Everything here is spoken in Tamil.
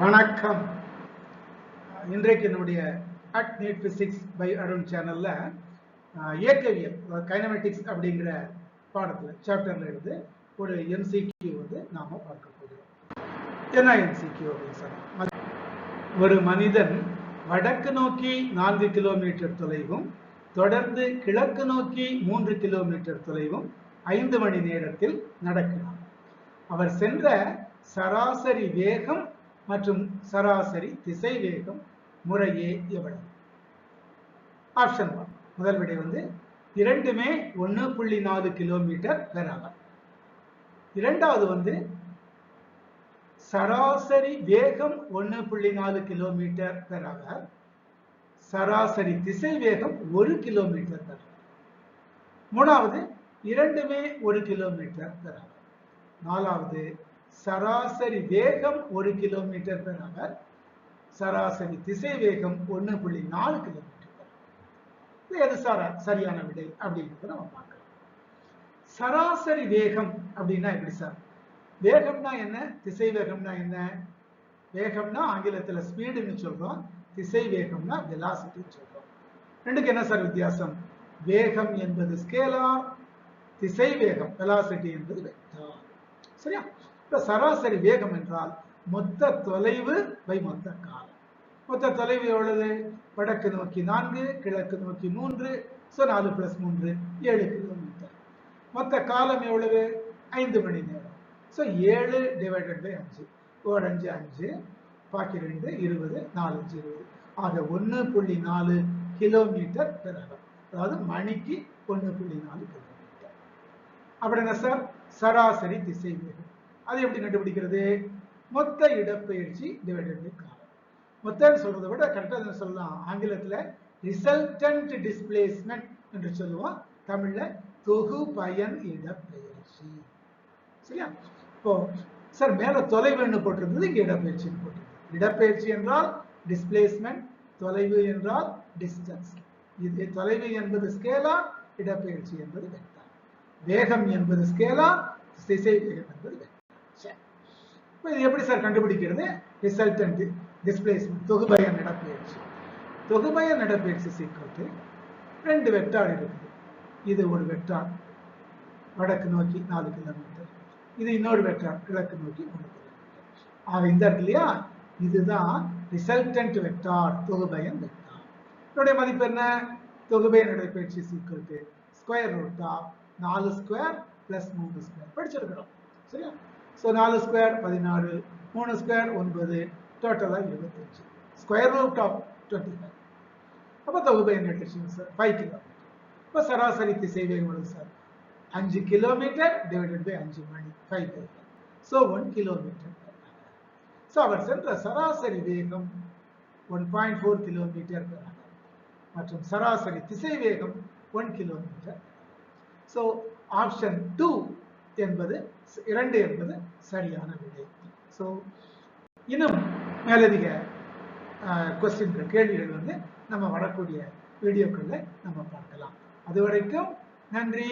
வணக்கம். இன்றைக்கு என்னுடைய at NEET physics by Arun சேனல்ல இயக்கவியல் கைனமெட்டிக்ஸ் அப்படிங்கிற பாடத்துல சாப்டர்ல இருந்து ஒரு எம்சிக்யூ நாம பார்க்க போகிறோம். என்ன எம்சிக்யூ அப்படின்னு சொன்னா, ஒரு மனிதன் வடக்கு நோக்கி 4 கிலோமீட்டர் தொலைவும் தொடர்ந்து கிழக்கு நோக்கி 3 கிலோமீட்டர் தொலைவும் 5 மணி நேரத்தில் நடக்கிறார். அவர் சென்ற சராசரி வேகம் மற்றும் சராசரி திசை வேகம் முறையே எவ்வளவு? ஆப்ஷன் 1 முதல் விடை இரண்டுமே 1.4 கிலோமீட்டர் பெர் அவர். இரண்டாவது சராசரி வேகம் 1.4 கிலோமீட்டர் பெர் அவர், சராசரி திசை வேகம் 1 கிலோமீட்டர் பெர் அவர். மூணாவது இரண்டுமே 1 கிலோமீட்டர் பெர் அவர். நாலாவது சராசரி வேகம் 1 கிலோமீட்டர் பெர் அவர், சராசரி திசை வேகம் 1.4 கிலோமீட்டர் பெர் அவர். எது சரியான விடை அப்படிங்கிறத நம்ம பார்க்கலாம். சராசரி வேகம் அப்படின்னா எப்படி சார்? வேகம்னா என்ன, திசை வேகம்னா என்ன? வேகம்னா ஆங்கிலத்தில் ஸ்பீடுன்னு சொல்றோம், திசை வேகம்னா வெலாசிட்டின்னு சொல்றோம். ரெண்டுக்கு என்ன சார் வித்தியாசம்? வேகம் என்பது ஸ்கேலார், திசை வேகம் வெலாசிட்டி என்பது வெக்டார். சரியா? இப்ப சராசரி வேகம் என்றால் மொத்த தொலைவு பை மொத்த காலம். மொத்த தொலைவு எவ்வளவு? வடக்கு நோக்கி 4, கிழக்கு நோக்கி 3, 4 + 3 7 கிலோமீட்டர். மொத்த காலம் எவ்வளவு? 5 மணி நேரம். 7 ÷ 5, 5 5, பாக்கி 2 20, 4 20, ஆக 1.4 கிலோமீட்டர் பெர் அவர். அதாவது மணிக்கு 1.4 கிலோமீட்டர். அப்படின்னா சார் சராசரி திசை வேகம். அது எப்படி கண்டுபிடிக்கிறது? மொத்த இடப்பெயர்ச்சி டிவைடட் பை காலம். மொத்தம் சொல்றதை விட கரெக்டா சொல்லலாம். ஆங்கிலத்துல ரிசல்டன்ட் டிஸ்பிளேஸ்மென்ட் என்று சொல்லுவோம், தமிழ்ல தொகு பயன் இடப்பெயர்ச்சி. சரியா? இப்போ சார் மேல தொலைவுன்னு போட்டிருந்தது, இங்க இடப்பெயர்ச்சின்னு போட்டிருந்தது. இடப்பெயர்ச்சி என்றால் டிஸ்பிளேஸ்மென்ட், தொலைவு என்றால் டிஸ்டன்ஸ். இது தொலைவு என்பது ஸ்கேலார், இடப்பெயர்ச்சி என்பது வெக்டார். வேகம் என்பது ஸ்கேலார், திசை வேகம் என்பது வெக்டார். இது எப்படி சார் கண்டுபிடிக்கிறது? ரிசல்டன்ட் டிஸ்பிளேஸ்மென்ட், தொகுபயன் இடப்பெயர்ச்சி. தொகுபயன் இடப்பெயர்ச்சி சீக்கிரத்து 2 வெக்டார் இருக்குது. இது ஒரு வெக்டார் வடக்கு நோக்கி 4 கிலோமீட்டர், இது இன்னொரு வெக்டார் கிழக்கு நோக்கி 3 கிலோமீட்டர். ஆக இந்த இருக்கு இல்லையா, இதுதான் ரிசல்டன்ட் வெக்டார், தொகுபயன் வெக்டார். இதனுடைய மதிப்பு என்ன? தொகுபயன் இடப்பெயர்ச்சி சீக்கிரத்து square root of 4 square plus 3 square படிச்சிருக்கிறோம். சரியா? 4 ஸ்கொயர் 16, 3 ஸ்கொயர் 9, டோட்டலா 25, ஸ்கொயர் ரூட் ஆஃப் 25. அப்ப தொகுபயன் இடப்பெயர்ச்சி சார் 5 கிலோமீட்டர். இப்ப சராசரி திசை வேகம் சார் 5 கிலோமீட்டர் டிவைடட் பை 5 மணி, 5 1 கிலோமீட்டர். அவர் சென்ற சராசரி வேகம் 1.4 கிலோமீட்டர் பெர் அவர் மற்றும் சராசரி திசை வேகம் 1 கிலோமீட்டர். ஆப்ஷன் 2 என்பது 2 என்பது சரியான விடை. இன்னும் மேலதிக கொஸ்டின்கள், கேள்விகள் நம்ம வரக்கூடிய வீடியோக்களில் நம்ம பார்க்கலாம். அதுவரைக்கும் நன்றி.